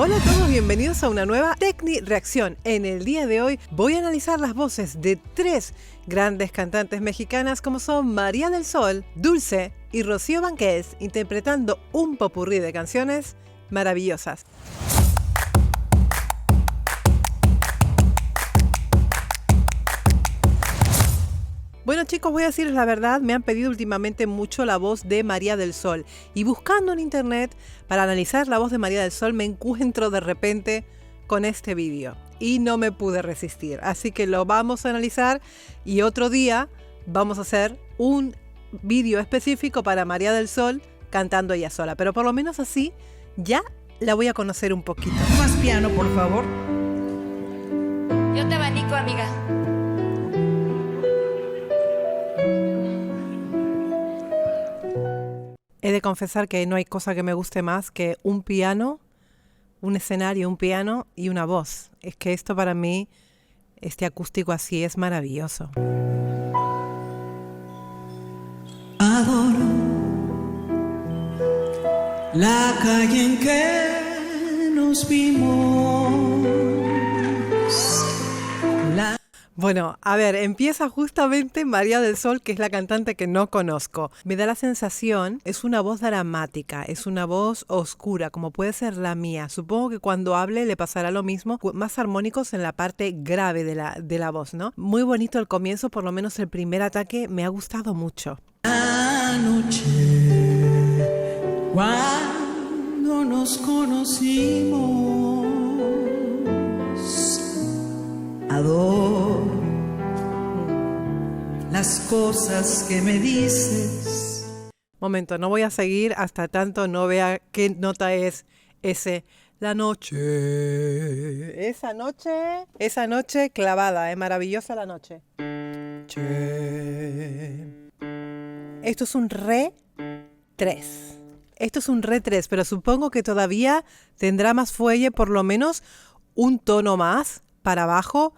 Hola a todos, bienvenidos a una nueva Tecni Reacción. En el día de hoy voy a analizar las voces de tres grandes cantantes mexicanas como son María del Sol, Dulce y Rocío Banquels, interpretando un popurrí de canciones maravillosas. Bueno chicos, voy a decirles la verdad, me han pedido últimamente mucho la voz de María del Sol y buscando en internet para analizar la voz de María del Sol me encuentro de repente con este vídeo y no me pude resistir, así que lo vamos a analizar y otro día vamos a hacer un vídeo específico para María del Sol cantando ella sola, pero por lo menos así ya la voy a conocer un poquito. Más piano, por favor. Yo te abanico, amiga. He de confesar que no hay cosa que me guste más que un piano, un escenario, un piano y una voz. Es que esto para mí, este acústico así es maravilloso. Adoro la calle en que nos vimos. Bueno, a ver, empieza justamente María del Sol, que es la cantante que no conozco. Me da la sensación, es una voz dramática, es una voz oscura, como puede ser la mía. Supongo que cuando hable le pasará lo mismo, más armónicos en la parte grave de la voz, ¿no? Muy bonito el comienzo, por lo menos el primer ataque me ha gustado mucho. Anoche, cuando nos conocimos, adoro las cosas que me dices. Momento, no voy a seguir hasta tanto no vea qué nota es ese. La noche. Esa noche clavada, maravillosa la noche. Esto es un re 3. Esto es un re 3, pero supongo que todavía tendrá más fuelle, por lo menos un tono más para abajo,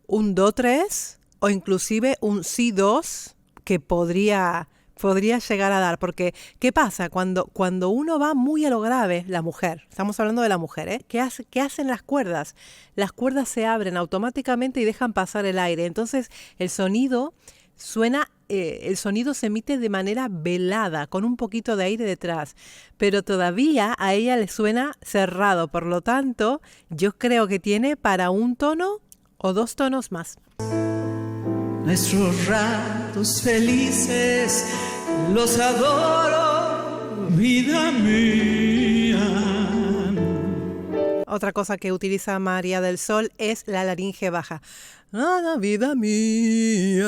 un do 3 o inclusive un si 2 que podría llegar a dar, porque ¿qué pasa? Cuando uno va muy a lo grave, la mujer, estamos hablando de la mujer, ¿eh? ¿Qué hacen las cuerdas? Las cuerdas se abren automáticamente y dejan pasar el aire, entonces el sonido suena, el sonido se emite de manera velada, con un poquito de aire detrás, pero todavía a ella le suena cerrado, por lo tanto, yo creo que tiene para un tono o dos tonos más. Nuestros ratos felices los adoro, vida mía. Otra cosa que utiliza María del Sol es la laringe baja. Ah, vida mía.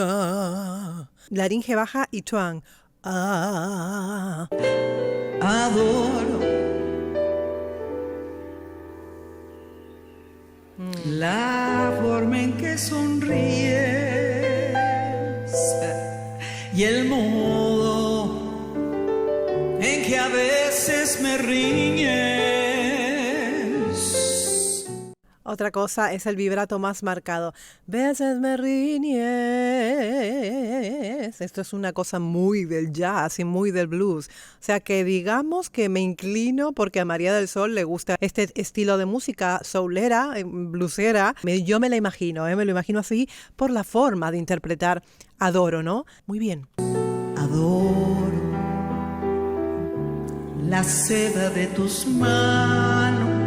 Laringe baja y chuan. Ah. Adoro la forma en que sonríes y el modo en que a veces me riñes. Otra cosa es el vibrato más marcado. Veces me riñes. Esto es una cosa muy del jazz y muy del blues. O sea que digamos que me inclino porque a María del Sol le gusta este estilo de música soulera, bluesera. Yo me la imagino, me lo imagino así por la forma de interpretar. Adoro, ¿no? Muy bien. Adoro la seda de tus manos,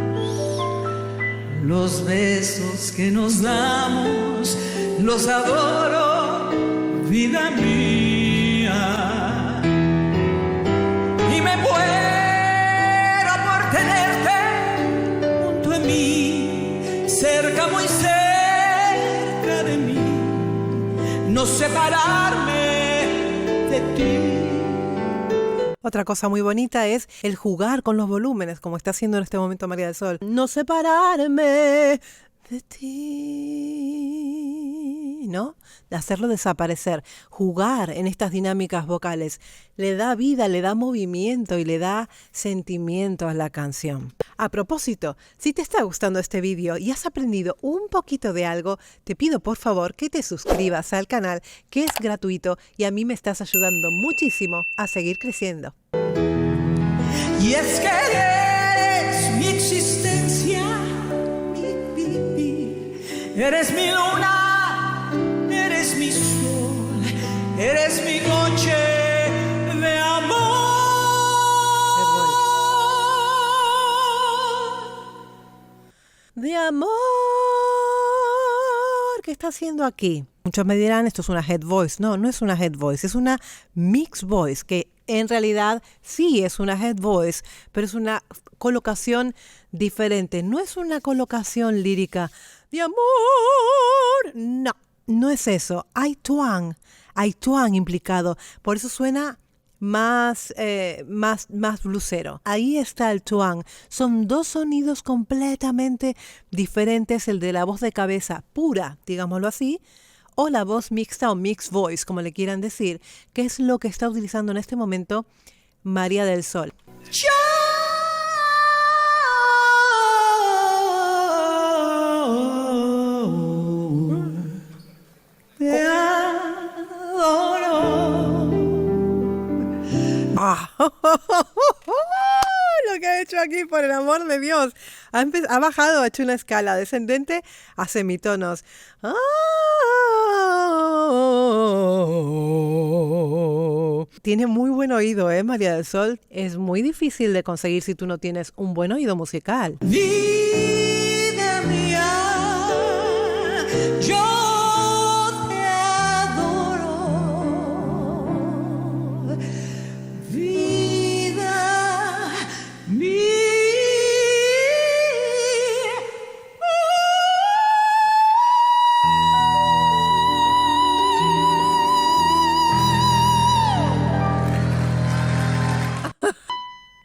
los besos que nos damos, los adoro, vida mía. Y me muero por tenerte junto a mí, cerca, muy cerca de mí, no separarme de ti. Otra cosa muy bonita es el jugar con los volúmenes, como está haciendo en este momento María del Sol. No separarme de ti, ¿no? De hacerlo desaparecer. Jugar en estas dinámicas vocales le da vida, le da movimiento y le da sentimiento a la canción. A propósito, si te está gustando este vídeo y has aprendido un poquito de algo, te pido por favor que te suscribas al canal, que es gratuito y a mí me estás ayudando muchísimo a seguir creciendo. Y es que eres mi existencia. Eres mi luna, eres mi sol, eres mi noche de amor. De amor. ¿Qué está haciendo aquí? Muchos me dirán, esto es una head voice. No, no es una head voice, es una mixed voice, que en realidad sí es una head voice, pero es una colocación diferente. No es una colocación lírica de amor. No, no es eso. Hay twang implicado. Por eso suena más blusero. Ahí está el twang. Son dos sonidos completamente diferentes, el de la voz de cabeza pura, digámoslo así, o la voz mixta o mixed voice, como le quieran decir, que es lo que está utilizando en este momento María del Sol. Yo te adoro. Lo que ha hecho aquí, por el amor de Dios. Ha bajado, ha hecho una escala descendente a semitonos. Tiene muy buen oído, María del Sol. Es muy difícil de conseguir si tú no tienes un buen oído musical. Vida mía, yo te adoro. Vida mía.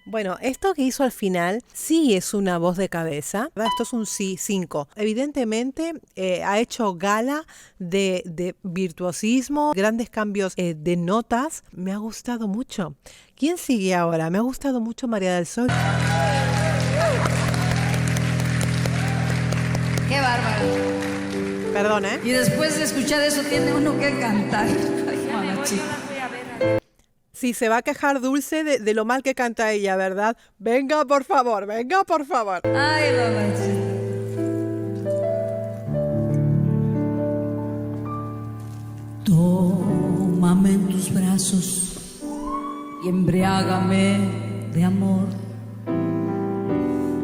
Bueno, esto que hizo al final sí es una voz de cabeza. Esto es un sí 5. Evidentemente ha hecho gala de virtuosismo, grandes cambios de notas. Me ha gustado mucho. ¿Quién sigue ahora? Me ha gustado mucho María del Sol. Qué bárbaro. Perdón, Y después de escuchar eso tiene uno que cantar. Ay, mamachita. Sí, se va a quejar Dulce de lo mal que canta ella, ¿verdad? Venga, por favor, venga, por favor. Ay, mamachita. Tómame en tus brazos y embriágame de amor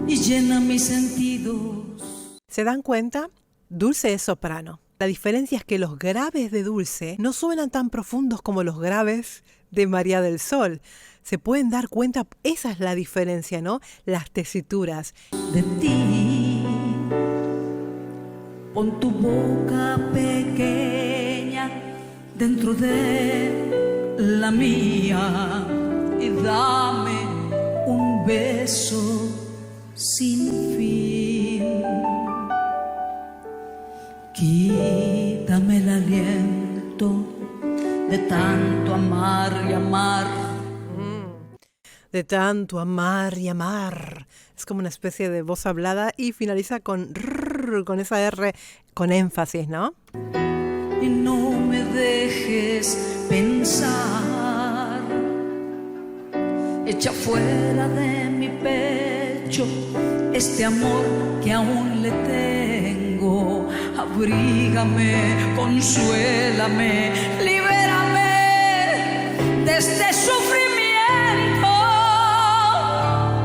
y llena mis sentidos. ¿Se dan cuenta? Dulce es soprano. La diferencia es que los graves de Dulce no suenan tan profundos como los graves de María del Sol. Se pueden dar cuenta, esa es la diferencia, ¿no? Las tesituras. De ti, pon tu boca pequeña dentro de la mía y dame un beso sin fin. Quítame el aliento de tanto amar y amar. De tanto amar y amar. Es como una especie de voz hablada y finaliza con rrr, con esa R con énfasis, ¿no? Y no me dejes pensar, echa fuera de mi pecho este amor que aún le tengo. Abrígame, consuélame, libérame de este sufrimiento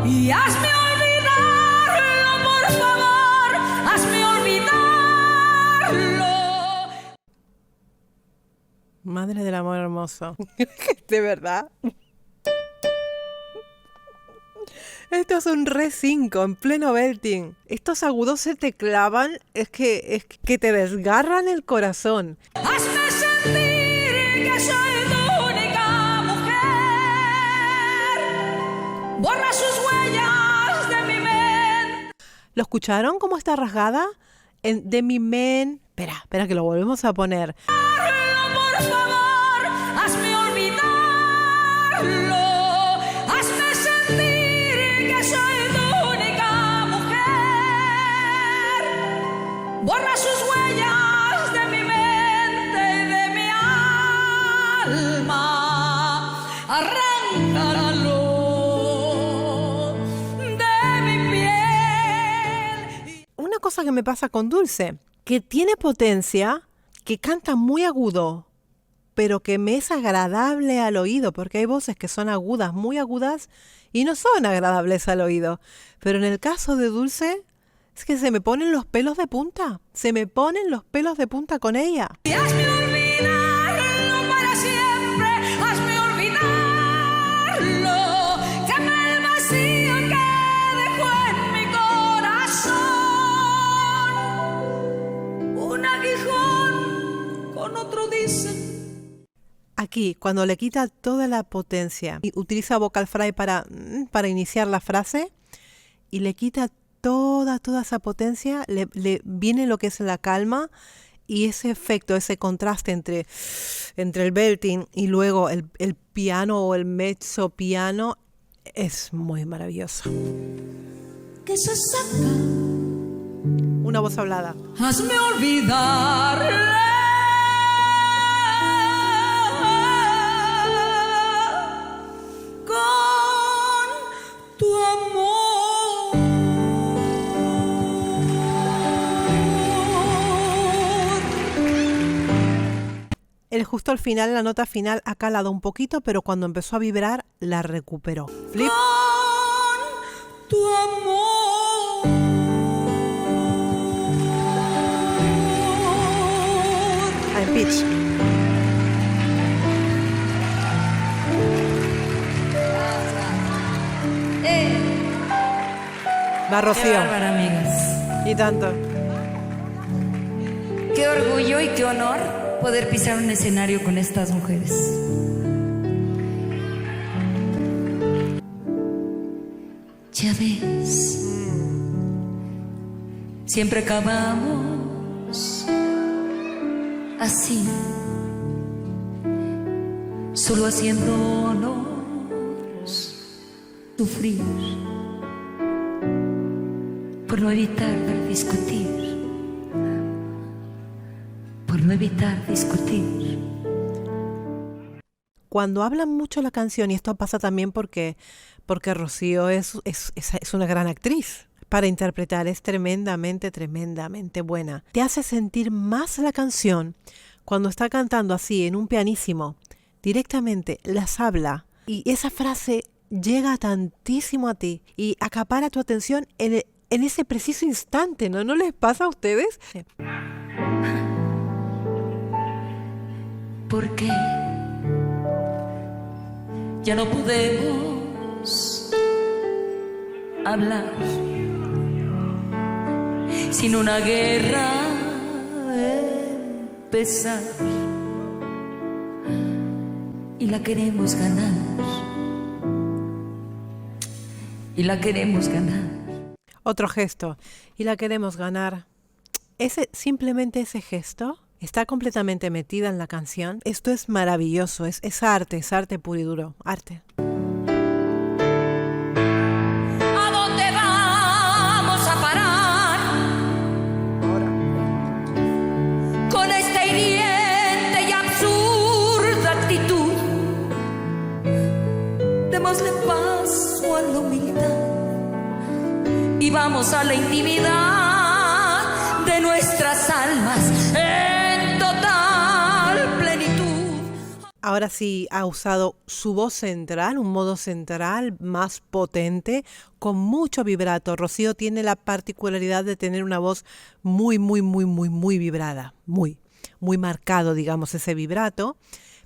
y hazme olvidarlo, por favor, hazme olvidarlo. Madre del amor hermoso. De verdad. Esto es un re 5 en pleno belting. Estos agudos se te clavan, es que te desgarran el corazón. Hazme sentir que soy tu única mujer. Borra sus huellas de mi mente. ¿Lo escucharon cómo está rasgada? De mi men. Espera que lo volvemos a poner. Por favor, hazme olvidarlo. Hazme sentir que soy tu única mujer. Borra sus huellas de mi mente y de mi alma. Arráncalo de mi piel. Una cosa que me pasa con Dulce, que tiene potencia, que canta muy agudo, pero que me es agradable al oído, porque hay voces que son agudas, muy agudas, y no son agradables al oído. Pero en el caso de Dulce, es que se me ponen los pelos de punta, se me ponen los pelos de punta con ella. Y hazme olvidarlo para siempre, hazme olvidarlo, quema el vacío que dejó en mi corazón. Un aguijón con otro dice. Aquí, cuando le quita toda la potencia y utiliza vocal fry para iniciar la frase y le quita toda esa potencia, le viene lo que es la calma y ese efecto, ese contraste entre el belting y luego el piano o el mezzo piano es muy maravilloso. Que se saca. Una voz hablada. Hazme olvidar. Con tu amor. Justo al final, la nota final ha calado un poquito, pero cuando empezó a vibrar, la recuperó. Flip. Con tu amor. En pitch. Va Rocío. Qué bárbara, amigas. Y tanto. Qué orgullo y qué honor poder pisar un escenario con estas mujeres. Ya ves, siempre acabamos así, solo haciéndonos sufrir por no evitar discutir. Por no evitar discutir. Cuando hablan mucho la canción, y esto pasa también porque Rocío es una gran actriz para interpretar, es tremendamente buena. Te hace sentir más la canción cuando está cantando así en un pianísimo, directamente las habla y esa frase llega tantísimo a ti y acapara tu atención en ese preciso instante, ¿no? ¿No les pasa a ustedes? ¿Por qué ya no podemos hablar sin una guerra empezar? Y la queremos ganar. Y la queremos ganar. Otro gesto. Y la queremos ganar. Simplemente ese gesto está completamente metida en la canción. Esto es maravilloso, es arte puro y duro, arte. ¿A dónde vamos a parar? Ahora. Con esta hiriente y absurda actitud. Démosle paso a la humildad y vamos a la intimidad de nuestras almas. Ahora sí ha usado su voz central, un modo central más potente, con mucho vibrato. Rocío tiene la particularidad de tener una voz muy vibrada, muy marcado, digamos, ese vibrato.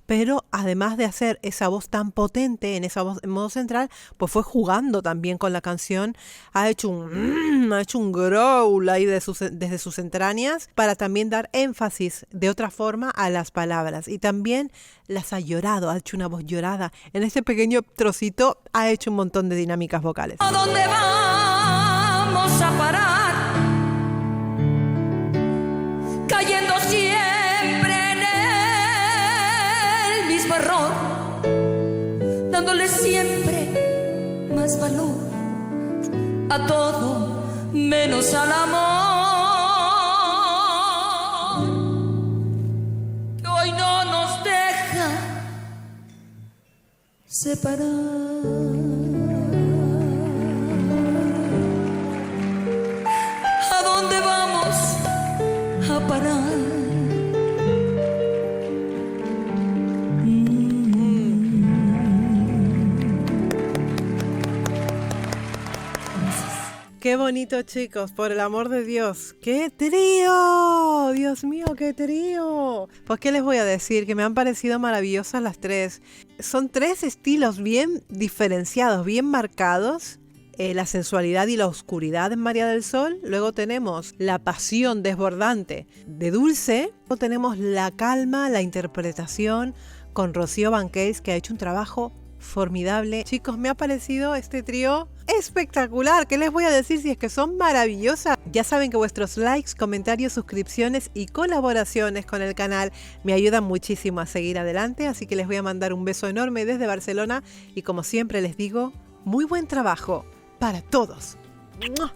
Pero además de hacer esa voz tan potente en esa voz en modo central, pues fue jugando también con la canción, ha hecho un growl ahí desde sus entrañas para también dar énfasis de otra forma a las palabras y también las ha llorado, ha hecho una voz llorada. En este pequeño trocito ha hecho un montón de dinámicas vocales. ¿A dónde vamos a parar? Cayendo siempre error, dándole siempre más valor a todo menos al amor, que hoy no nos deja separar. ¿A dónde vamos a a parar. Qué bonito, chicos, por el amor de Dios. ¡Qué trío! Dios mío, qué trío. Pues qué les voy a decir, que me han parecido maravillosas las tres. Son tres estilos bien diferenciados, bien marcados. La sensualidad y la oscuridad en María del Sol. Luego tenemos la pasión desbordante de Dulce. Luego tenemos la calma, la interpretación con Rocío Banquells, que ha hecho un trabajo formidable. Chicos, me ha parecido este trío espectacular. ¿Qué les voy a decir si es que son maravillosas? Ya saben que vuestros likes, comentarios, suscripciones y colaboraciones con el canal me ayudan muchísimo a seguir adelante, así que les voy a mandar un beso enorme desde Barcelona y como siempre les digo, muy buen trabajo para todos. ¡Mua!